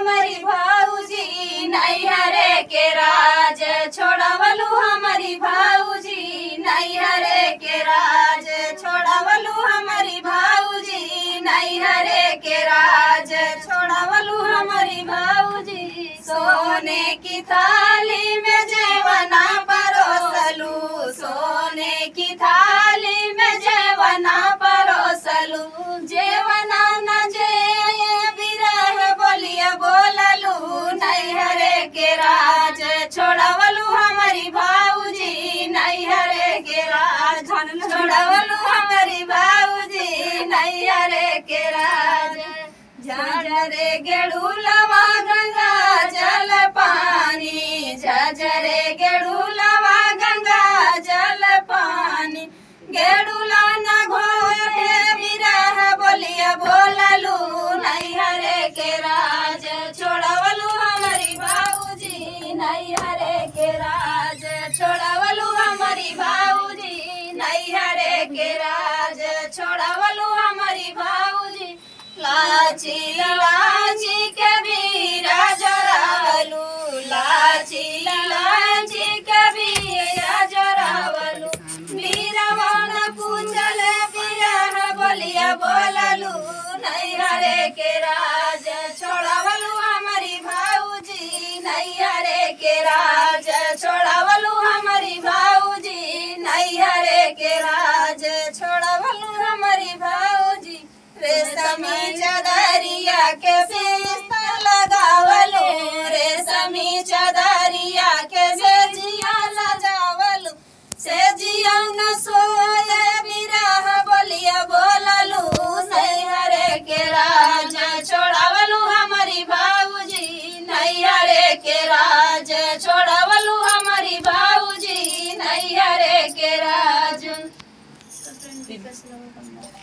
हमारी भाऊजी नैहरे के राज छोड़वलू हमारी भाऊजी नैहरे के राज छोड़वलू हमारी भाऊजी नैहरे के राज छोड़वलू हमारी भाऊजी सोने की थाली में जेवना परोसलू सोने की थाली में जेवना परोसलू जेवना न जे बिरह बोलिया बोललू नैहरे के राज छोड़वलू हमारी भाऊजी नैहरे के राज छोड़वलू हमारी भाऊजी नैहरे के राज झझरे गेड़ूलवा गंगा जल पानी झझरे गेड़ूलवा गंगा जल पानी गेड़ूला न घोटे बिरह बोलिया बोललू नैहरे के राज छोड़वलू हमारी भाऊजी नैहरे के राज छोड़वलू हमारी भाऊजी नैहरे के राज छोड़वलू हमारी भाऊजी लाची लाची के बीरा जरावलू लाची लाची के बीरा जरावलू बीरवन पूछल बिरह बोलिया बोललू नैहरे के राज छोड़वलू हमारी भाऊजी नैहरे के राज छोड़वलू हमारी भाऊजी नैहरे के राज छोड़वलू हमारी भाऊजी रेशमी चदरिया के बिस्तर लगावलू रेशमी चदरिया के सेजिया सजावलू सेजिया न सोए बिरह बोलिया बोललू नैहरे के राज छोड़वलू हमारी भाऊजी नैहरे के राज छोड़वलू हमारी भाऊजी नैहरे के राज